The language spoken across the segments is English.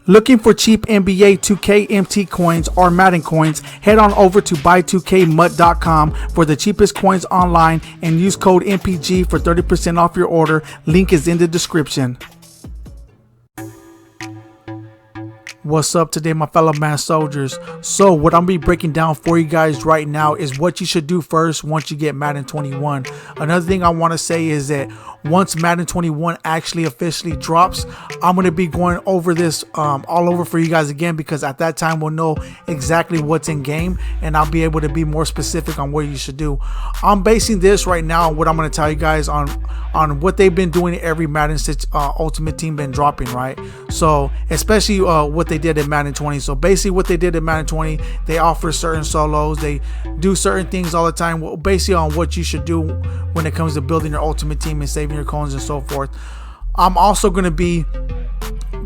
Looking for cheap NBA 2K MT coins or Madden coins? Head on over to buy2kmut.com for the cheapest coins online and use code MPG for 30% off your order. Link is in the description. What's up today, my fellow man soldiers? So what I'm gonna be breaking down for you guys right now is what you should do first once you get Madden 21. Another thing I want to say is that once Madden 21 actually officially drops, I'm going to be going over this all over for you guys again, because at that time we'll know exactly what's in game and I'll be able to be more specific on what you should do. I'm basing this right now, what I'm going to tell you guys on what they've been doing every Madden since Ultimate Team been dropping, right? So especially what they did in Madden 20. So basically what they did in Madden 20, they offer certain solos, they do certain things all the time, basically on what you should do when it comes to building your Ultimate Team and saving your coins and so forth. I'm also going to be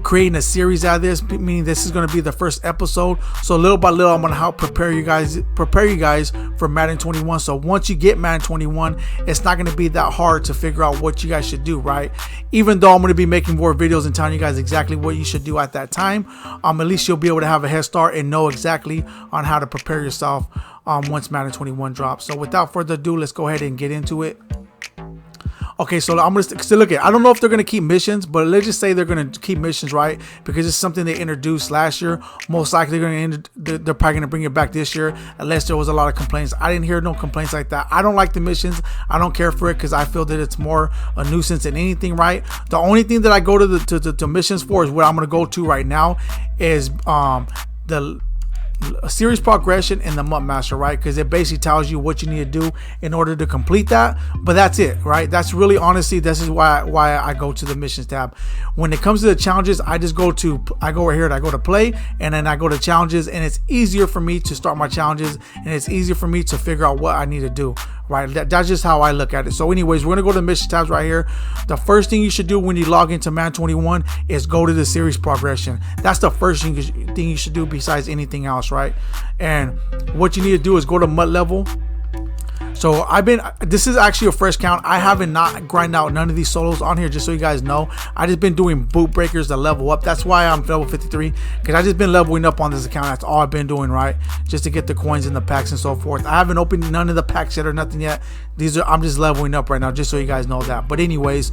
creating a series out of this, meaning this is going to be the first episode. So little by little, I'm going to help prepare you guys for Madden 21. So once you get Madden 21, it's not going to be that hard to figure out what you guys should do, right? Even though I'm going to be making more videos and telling you guys exactly what you should do at that time, at least you'll be able to have a head start and know exactly on how to prepare yourself once Madden 21 drops. So without further ado, let's go ahead and get into it. Okay, so I'm gonna still look at. I don't know if they're gonna keep missions, but let's just say they're gonna keep missions, right? Because it's something they introduced last year. Most likely they're probably gonna bring it back this year, unless there was a lot of complaints. I didn't hear no complaints like that. I don't like the missions. I don't care for it because I feel that it's more a nuisance than anything, right? The only thing that I go to the missions for is what I'm gonna go to right now is the series progression and the MUT Master, right? Because it basically tells you what you need to do in order to complete that. But that's it, right? That's really, honestly, this is why I go to the missions tab. When it comes to the challenges, I go right here and I go to play, and then I go to challenges, and it's easier for me to start my challenges, and it's easier for me to figure out what I need to do, right? That's just how I look at it. So anyways, we're gonna go to the mission tabs right here. The first thing you should do when you log into Madden 21 is go to the series progression. That's the first thing you should do besides anything else, right? And what you need to do is go to MUT level. So this is actually a fresh count. I haven't not grinded out none of these solos on here, just so you guys know. I just been doing boot breakers to level up. That's why I'm level 53, because I just been leveling up on this account. That's all I've been doing, right? Just to get the coins in the packs and so forth. I haven't opened none of the packs yet or nothing yet. I'm just leveling up right now, just so you guys know that. But anyways,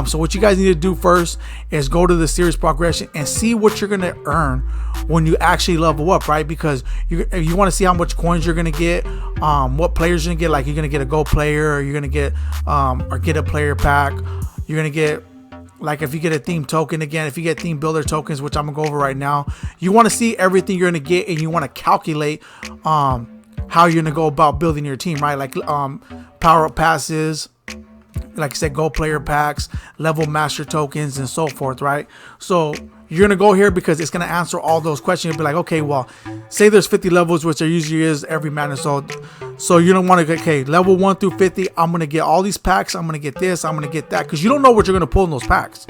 so what you guys need to do first is go to the series progression and see what you're gonna earn when you actually level up, right? Because you want to see how much coins you're gonna get, what players you're gonna get. Like, you're gonna get a gold player, or you're gonna get or get a player pack. You're gonna get, like, if you get a theme token, again, if you get theme builder tokens, which I'm gonna go over right now. You want to see everything you're gonna get, and you want to calculate how you're gonna go about building your team, right? Like power up passes, like I said, gold player packs, level master tokens, and so forth, right? So you're gonna go here because it's gonna answer all those questions. You'll be like, okay, well, say there's 50 levels, which there usually is every Madden. So you don't want to get, okay, level 1 through 50, I'm gonna get all these packs, I'm gonna get this, I'm gonna get that, because you don't know what you're gonna pull in those packs.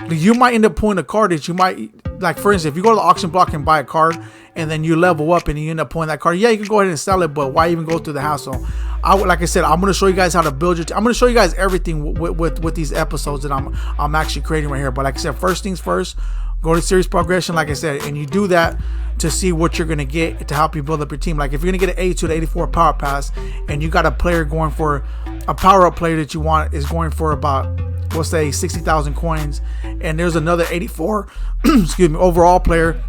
You might end up pulling a card that you might, like, for instance, if you go to the auction block and buy a card, and then you level up and you end up pulling that card, yeah, you can go ahead and sell it, but why even go through the hassle? Like I said, I'm going to show you guys how to build your team. I'm going to show you guys everything with these episodes that I'm actually creating right here. But like I said, first things first, go to series progression, like I said, and you do that to see what you're going to get to help you build up your team. Like, if you're going to get an 82 to 84 power pass, and you got a player going for a power up player that you want is going for about, we'll say, 60,000 coins, and there's another 84 excuse me, overall player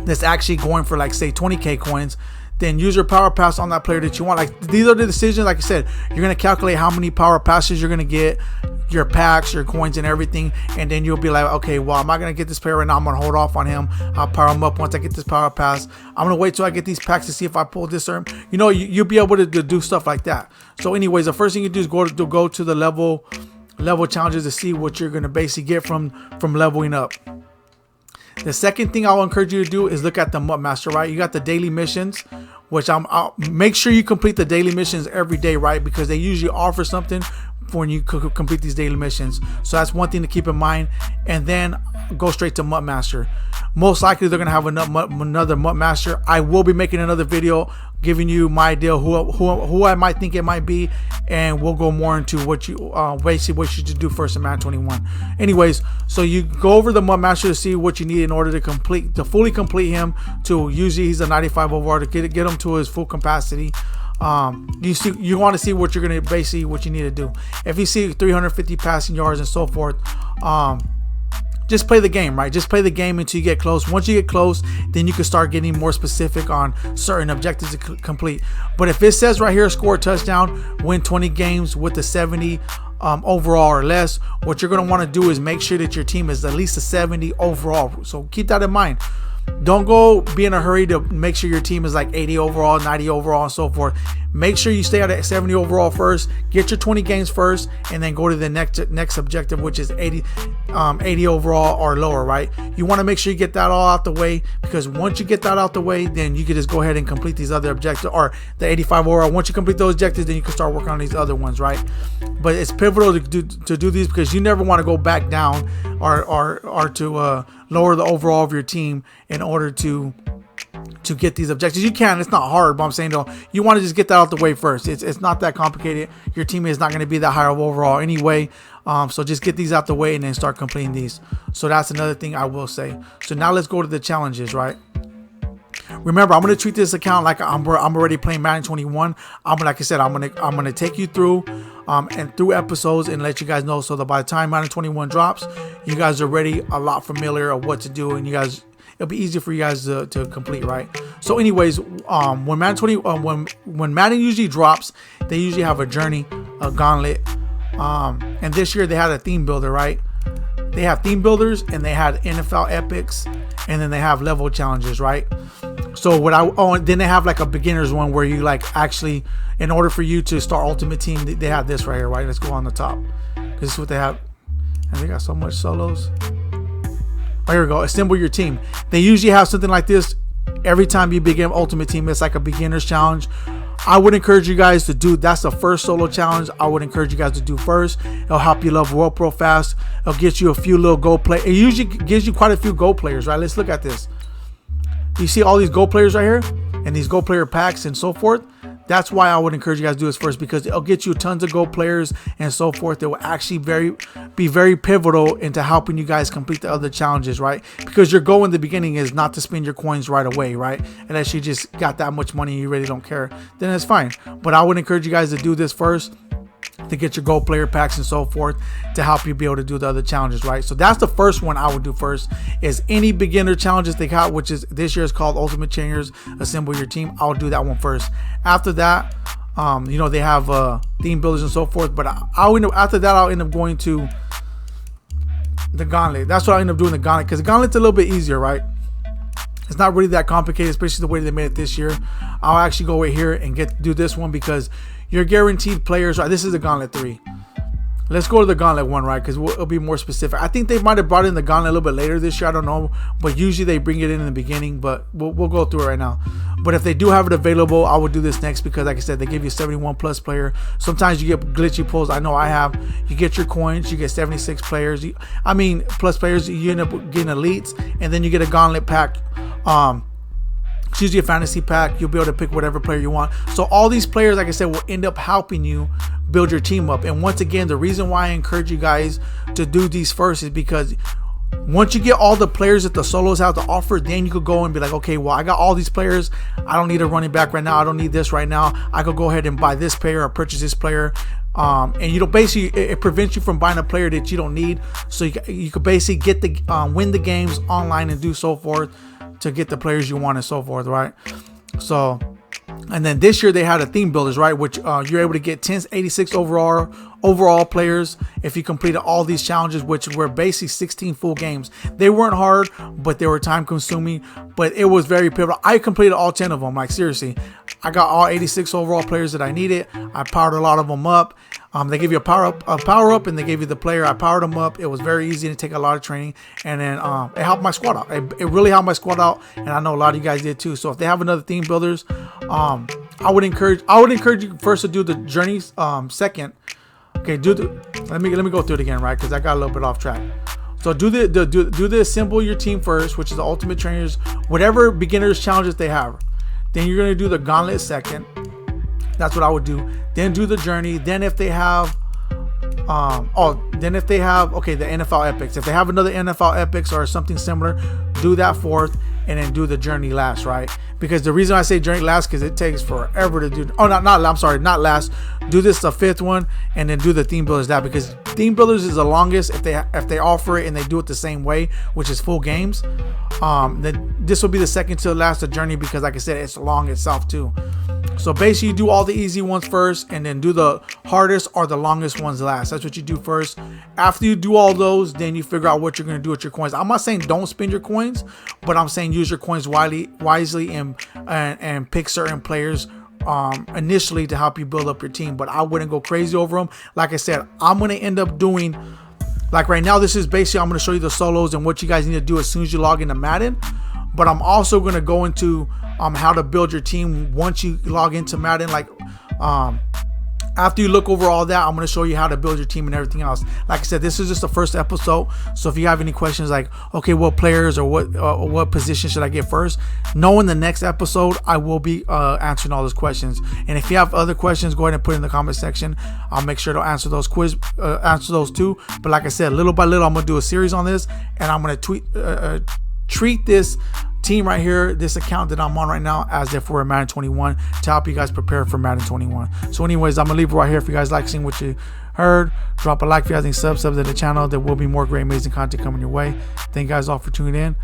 that's actually going for, like, say, 20k coins, then use your power pass on that player that you want. Like, these are the decisions. Like I said, you're going to calculate how many power passes you're going to get, your packs, your coins, and everything, and then you'll be like, okay, well, I'm not going to get this player right now. I'm going to hold off on him. I'll power him up once I get this power pass. I'm going to wait till I get these packs to see if I pull this or, you know, you'll be able to do stuff like that. So anyways, the first thing you do is go to the level challenges to see what you're going to basically get from leveling up. The second thing I'll encourage you to do is look at the MUT Master, right? You got the daily missions, which I'll make sure you complete the daily missions every day, right? Because they usually offer something when you complete these daily missions. So that's one thing to keep in mind. And then go straight to MUT Master. Most likely they're gonna have another MUT Master. I will be making another video giving you my idea who I might think it might be, and we'll go more into what you basically what you should do first in Madden 21. Anyways, so you go over the MUT Master to see what you need in order to fully complete him. To usually he's a 95 overall to get him to his full capacity. You want to see what you're gonna basically what you need to do. If you see 350 passing yards and so forth, just play the game, right? Just play the game until you get close. Once you get close, then you can start getting more specific on certain objectives to complete. But if it says right here, score a touchdown, win 20 games with the 70 overall or less, what you're going to want to do is make sure that your team is at least a 70 overall. So keep that in mind. Don't go be in a hurry to make sure your team is like 80 overall, 90 overall, and so forth. Make sure you stay at 70 overall first. Get your 20 games first, and then go to the next objective, which is 80 overall or lower, right? You want to make sure you get that all out the way, because once you get that out the way, then you can just go ahead and complete these other objectives, or the 85 overall. Once you complete those objectives, then you can start working on these other ones, right? But it's pivotal to do these, because you never want to go back down or to lower the overall of your team in order to get these objectives. You can, it's not hard, but I'm saying though, you want to just get that out the way first. It's not that complicated. Your team is not going to be that high of overall anyway. So just get these out the way and then start completing these. So that's another thing I will say. So now let's go to the challenges, right? Remember, I'm going to treat this account like I'm already playing Madden 21. Like I said, I'm going to take you through and through episodes and let you guys know, so that by the time Madden 21 drops, you guys are already a lot familiar of what to do, and it'll be easier for you guys to complete, right? So anyways, when Madden usually drops, they usually have a journey, a gauntlet, and this year they had a theme builder, right? They have theme builders, and they had NFL epics, and then they have level challenges, right? So then they have like a beginner's one where you like actually, in order for you to start Ultimate Team, they have this right here, right? Let's go on the top, because this is what they have, and they got so much solos. Oh, here we go. Assemble your team. They usually have something like this every time you begin Ultimate Team. It's like a beginner's challenge. I would encourage you guys to do, that's the first solo challenge I would encourage you guys to do first. It'll help you level up real fast. It'll get you a few little goal play. It usually gives you quite a few goal players, right? Let's look at this. You see all these goal players right here, and these goal player packs and so forth. That's why I would encourage you guys to do this first, because it'll get you tons of goal players and so forth. It will actually be very pivotal into helping you guys complete the other challenges, right? Because your goal in the beginning is not to spend your coins right away, right? Unless you just got that much money and you really don't care, then it's fine. But I would encourage you guys to do this first, to get your gold player packs and so forth, to help you be able to do the other challenges, right? So that's the first one I would do first, is any beginner challenges they got, which is this year is called Ultimate Changers, Assemble Your Team. I'll do that one first. After that, they have theme builders and so forth, but after that I'll end up going to the gauntlet. That's what I'll end up doing, the gauntlet, because the gauntlet's a little bit easier, right? It's not really that complicated, especially the way they made it this year. I'll actually go right here and do this one, because you're guaranteed players, right? This is the Gauntlet 3. Let's go to the Gauntlet 1, right? Because it'll be more specific. I think they might have brought in the Gauntlet a little bit later this year. I don't know. But usually they bring it in the beginning. But we'll go through it right now. But if they do have it available, I would do this next, because like I said, they give you 71 plus player. Sometimes you get glitchy pulls. I know I have. You get your coins. You get 76 players. Plus players. You end up getting elites. And then you get a Gauntlet pack. It's usually a fantasy pack. You'll be able to pick whatever player you want. So all these players, like I said, will end up helping you build your team up. And once again, the reason why I encourage you guys to do these first is because once you get all the players that the solos have to offer, then you could go and be like, okay, well, I got all these players. I don't need a running back right now. I don't need this right now. I could go ahead and buy this player or purchase this player. And basically it prevents you from buying a player that you don't need. So you could basically get win the games online and do so forth to get the players you want and so forth, right? So, and then this year they had a theme builders, right, which you're able to get 86 overall players if you completed all these challenges, which were basically 16 full games. They weren't hard, but they were time consuming, but it was very pivotal. I completed all 10 of them. Like seriously, I got all 86 overall players that I needed. I powered a lot of them up. They give you a power up, and they gave you the player. I powered them up. It was very easy to take a lot of training, and then it helped my squad out. It really helped my squad out, and I know a lot of you guys did too. So if they have another theme builders, I would encourage you first to do the journeys. Second, okay, let me go through it again, right? Because I got a little bit off track. So do the assemble your team first, which is the ultimate trainers, whatever beginners challenges they have. Then you're gonna do the gauntlet second. That's what I would do. Then do the journey. Then if they have the NFL epics. If they have another NFL epics or something similar, do that fourth, and then do the journey last, right? Because the reason I say journey last, because it takes forever to do. Oh, not last. Do this the fifth one, and then do the theme builders that, because theme builders is the longest if they offer it and they do it the same way, which is full games. Then this will be the second to last, the journey, because like I said, it's long itself too. So basically, you do all the easy ones first, and then do the hardest or the longest ones last. That's what you do first. After you do all those, then you figure out what you're going to do with your coins. I'm not saying don't spend your coins, but I'm saying use your coins wisely and pick certain players initially to help you build up your team. But I wouldn't go crazy over them. Like I said, I'm going to end up doing, like right now, this is basically, I'm going to show you the solos and what you guys need to do as soon as you log into Madden. But I'm also going to go into how to build your team once you log into Madden. Like after you look over all that, I'm going to show you how to build your team and everything else. Like I said, this is just the first episode. So if you have any questions like, okay, what players or what position should I get first? Know in the next episode, I will be answering all those questions. And if you have other questions, go ahead and put it in the comment section. I'll make sure to answer those too. But like I said, little by little, I'm going to do a series on this, and I'm going to treat this team right here, this account that I'm on right now, as if we're in Madden 21 to help you guys prepare for Madden 21. So anyways, I'm gonna leave it right here. If you guys like seeing what you heard, drop a like. If you guys need subs to the channel, there will be more great amazing content coming your way. Thank you guys all for tuning in.